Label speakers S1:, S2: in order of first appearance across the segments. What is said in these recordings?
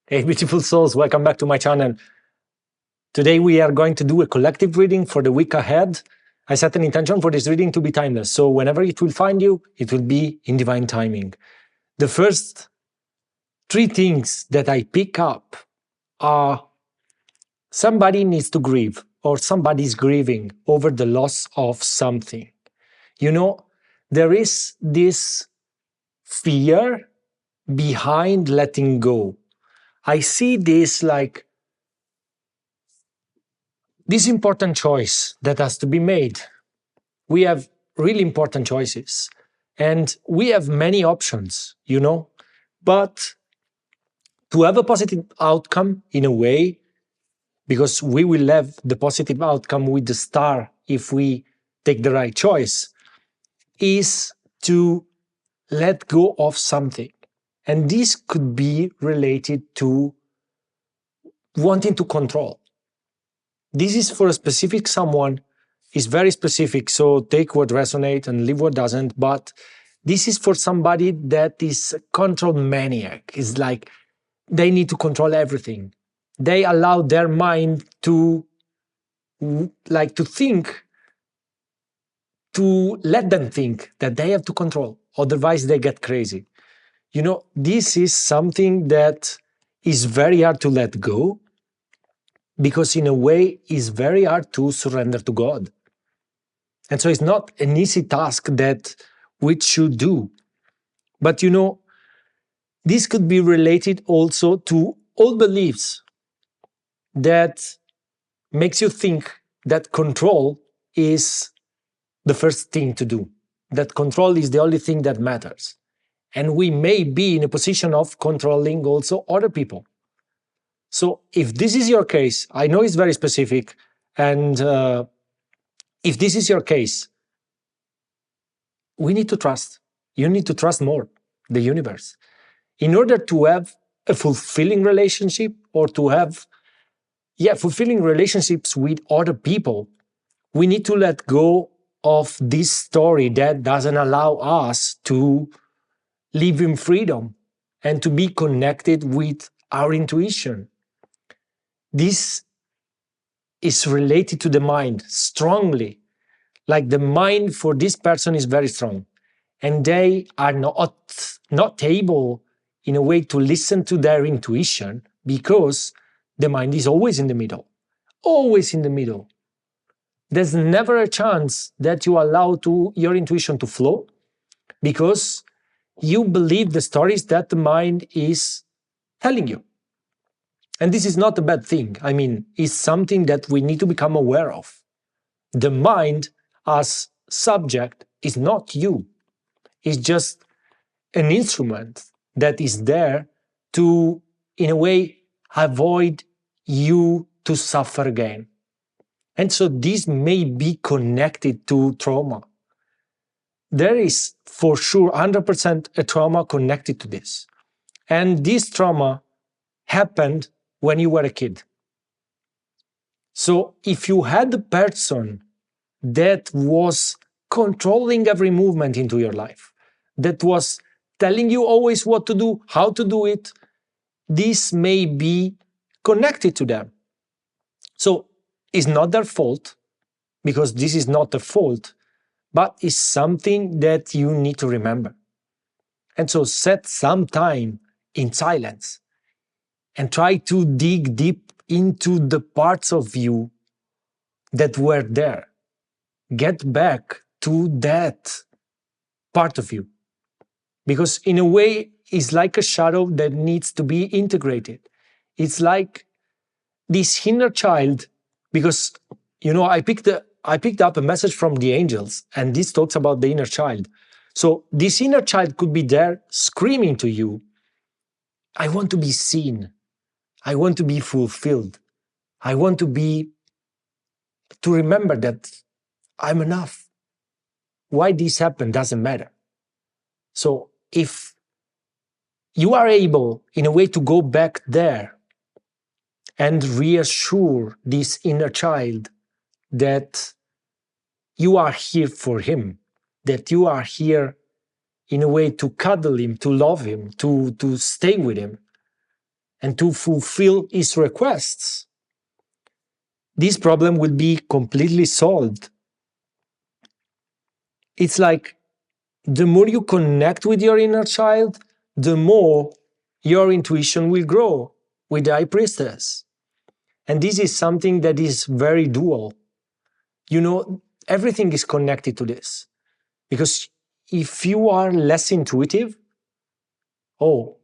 S1: Hey, beautiful souls, welcome back to my channel. Today we are going to do a collective reading for the week ahead. I set an intention for this reading to be timeless, so whenever it will find you, it will be in divine timing. The first three things that I pick up are somebody needs to grieve or somebody's grieving over the loss of something. You know, there is this fear behind letting go. I see this like this important choice that has to be made. We have really important choices and we have many options, but to have a positive outcome in a way, because we will have the positive outcome with the star if we take the right choice, is to let go of something. And this could be related to wanting to control. This is for a specific someone, is very specific, so take what resonates and leave what doesn't, but this is for somebody that is a control maniac. It's like they need to control everything. They allow their mind to think, to let them think that they have to control, otherwise they get crazy. This is something that is very hard to let go, because in a way it's very hard to surrender to God. And so it's not an easy task that we should do. But this could be related also to old beliefs that makes you think that control is the first thing to do, that control is the only thing that matters. And we may be in a position of controlling also other people. So if this is your case, I know it's very specific, and if this is your case, we need to trust. You need to trust more the universe. In order to have a fulfilling relationship or to have fulfilling relationships with other people, we need to let go of this story that doesn't allow us to live in freedom and to be connected with our intuition. This is related to the mind strongly. Like the mind for this person is very strong, and they are not able in a way to listen to their intuition, because the mind is always in the middle, always in the middle. There's never a chance that you allow to your intuition to flow, because you believe the stories that the mind is telling you. And this is not a bad thing. I mean, it's something that we need to become aware of. The mind as subject is not you. It's just an instrument that is there to, in a way, avoid you to suffer again. And so this may be connected to trauma. There is for sure 100% a trauma connected to this. And this trauma happened when you were a kid. So if you had a person that was controlling every movement into your life, that was telling you always what to do, how to do it, this may be connected to them. So it's not their fault, because this is not a fault, but it's something that you need to remember. And so set some time in silence and try to dig deep into the parts of you that were there. Get back to that part of you. Because in a way, it's like a shadow that needs to be integrated. It's like this inner child, because, I picked up a message from the angels, and this talks about the inner child. So this inner child could be there screaming to you, I want to be seen. I want to be fulfilled. I want to remember that I'm enough. Why this happened doesn't matter. So if you are able, in a way, to go back there and reassure this inner child that you are here for him, that you are here in a way to cuddle him, to love him, to stay with him, and to fulfill his requests, this problem will be completely solved. It's like the more you connect with your inner child, the more your intuition will grow with the high priestess. And this is something that is very dual. You know, everything is connected to this. Because if you are less intuitive, oh,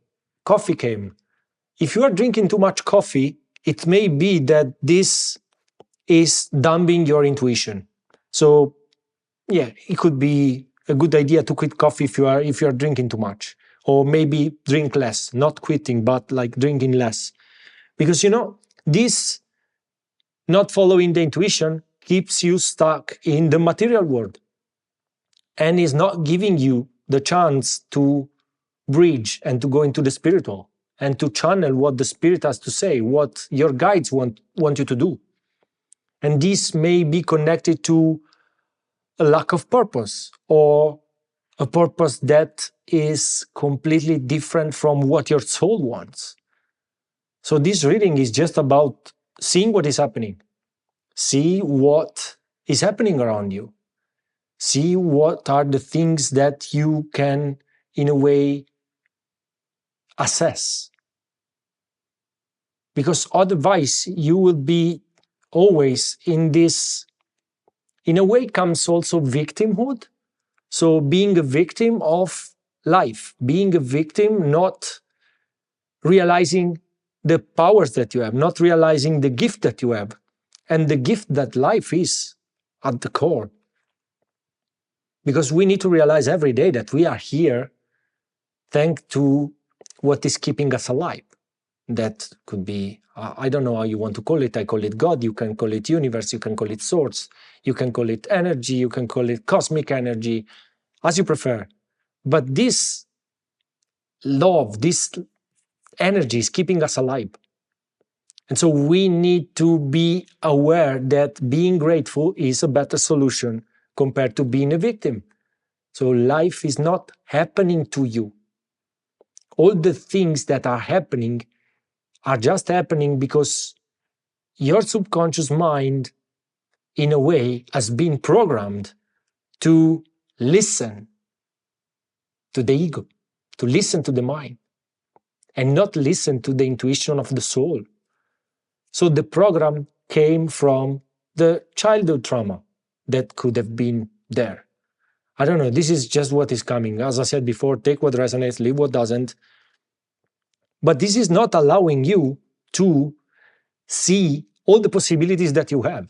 S1: coffee came. If you are drinking too much coffee, it may be that this is dumbing your intuition. So yeah, it could be a good idea to quit coffee if you are drinking too much, or maybe drink less, not quitting, but like drinking less. Because you know, this not following the intuition keeps you stuck in the material world and is not giving you the chance to bridge and to go into the spiritual and to channel what the spirit has to say, what your guides want you to do. And this may be connected to a lack of purpose, or a purpose that is completely different from what your soul wants. So this reading is just about seeing what is happening. See what is happening around you. See what are the things that you can, in a way, assess. Because otherwise you will be always in this, in a way comes also victimhood. So being a victim of life, being a victim, not realizing the powers that you have, not realizing the gift that you have, and the gift that life is at the core. Because we need to realize every day that we are here thanks to what is keeping us alive. That could be, I don't know how you want to call it. I call it God, you can call it universe, you can call it source, you can call it energy, you can call it cosmic energy, as you prefer. But this love, this energy is keeping us alive. And so we need to be aware that being grateful is a better solution compared to being a victim. So life is not happening to you. All the things that are happening are just happening because your subconscious mind, in a way, has been programmed to listen to the ego, to listen to the mind, and not listen to the intuition of the soul. So the program came from the childhood trauma that could have been there. I don't know, this is just what is coming. As I said before, take what resonates, leave what doesn't. But this is not allowing you to see all the possibilities that you have.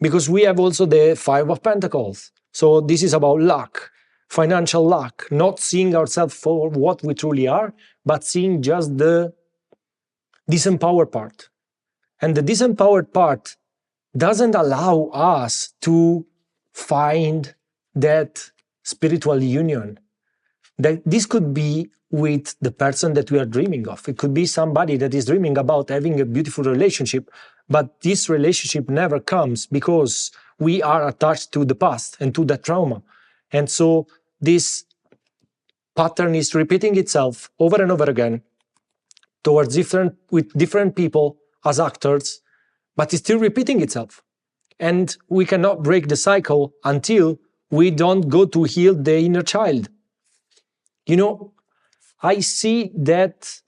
S1: Because we have also the Five of Pentacles. So this is about luck, financial luck, not seeing ourselves for what we truly are, but seeing just the disempowered part. And the disempowered part doesn't allow us to find that spiritual union. That this could be with the person that we are dreaming of. It could be somebody that is dreaming about having a beautiful relationship, but this relationship never comes because we are attached to the past and to that trauma. And so this pattern is repeating itself over and over again towards with different people as actors, but it's still repeating itself. And we cannot break the cycle until we don't go to heal the inner child. You know, I see that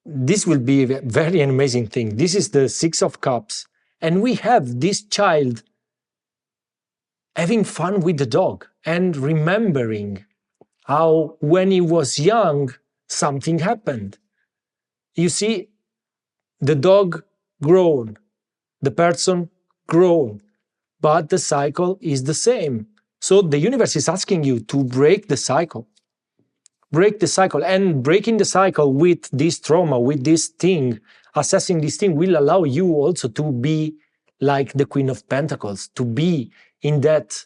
S1: this will be a very amazing thing. This is the Six of Cups, and we have this child having fun with the dog and remembering how when he was young, something happened. You see, the dog grown, the person grown, but the cycle is the same. So the universe is asking you to break the cycle. Break the cycle, and breaking the cycle with this trauma, with this thing, assessing this thing will allow you also to be like the Queen of Pentacles, to be in that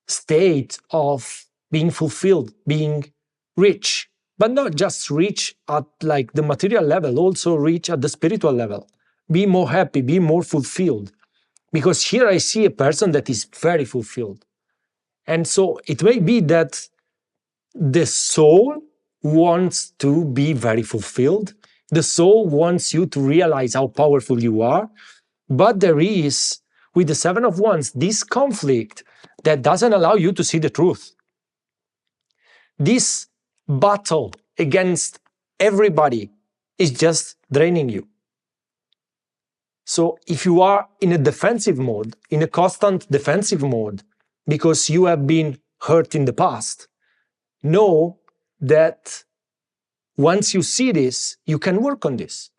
S1: state of being fulfilled, being rich, but not just rich at like the material level, also rich at the spiritual level. Be more happy, be more fulfilled. Because here I see a person that is very fulfilled. And so it may be that the soul wants to be very fulfilled. The soul wants you to realize how powerful you are. But there is, with the Seven of Wands, this conflict that doesn't allow you to see the truth. This battle against everybody is just draining you. So if you are in a defensive mode, in a constant defensive mode, because you have been hurt in the past, know that once you see this, you can work on this.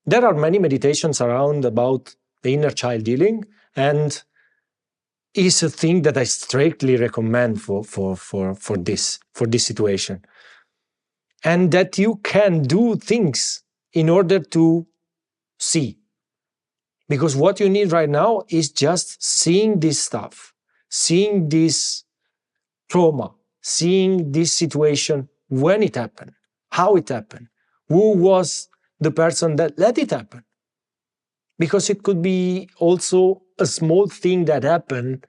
S1: There are many meditations around about the inner child healing, and is a thing that I strictly recommend for this situation. And that you can do things in order to see. Because what you need right now is just seeing this stuff, seeing this trauma, seeing this situation when it happened, how it happened, who was the person that let it happen. Because it could be also a small thing that happened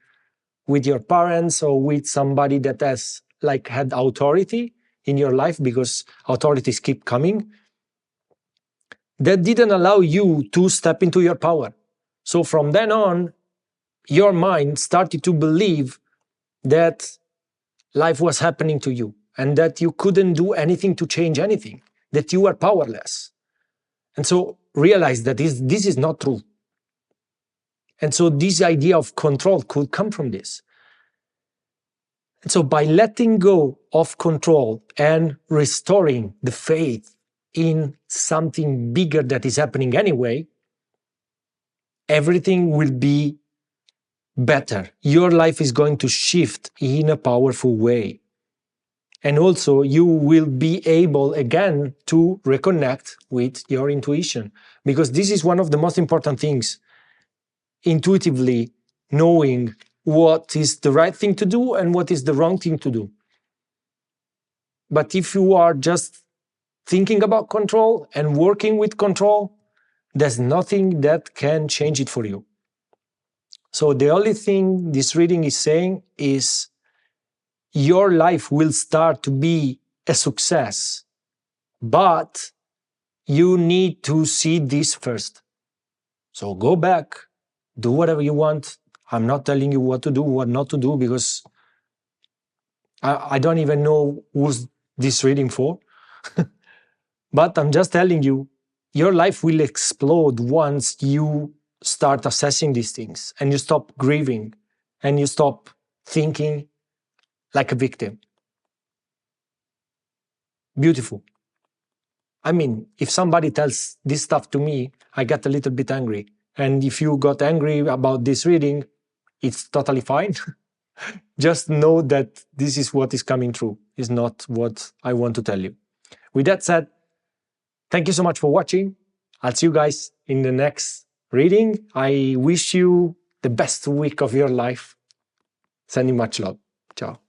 S1: with your parents or with somebody that has like had authority in your life, because authorities keep coming, that didn't allow you to step into your power. So from then on, your mind started to believe that life was happening to you and that you couldn't do anything to change anything, that you were powerless. And so realize that this is not true. And so this idea of control could come from this. And so by letting go of control and restoring the faith in something bigger that is happening anyway, everything will be better. Your life is going to shift in a powerful way. And also you will be able again to reconnect with your intuition, because this is one of the most important things. Intuitively knowing what is the right thing to do and what is the wrong thing to do. But if you are just thinking about control and working with control, there's nothing that can change it for you. So the only thing this reading is saying is your life will start to be a success, but you need to see this first. So go back, do whatever you want. I'm not telling you what to do, what not to do, because I don't even know who's this reading for. But I'm just telling you, your life will explode once you start assessing these things and you stop grieving and you stop thinking like a victim. Beautiful. I mean, if somebody tells this stuff to me, I get a little bit angry. And if you got angry about this reading, it's totally fine. Just know that this is what is coming through, is not what I want to tell you. With that said, thank you so much for watching. I'll see you guys in the next reading. I wish you the best week of your life. Sending much love. Ciao.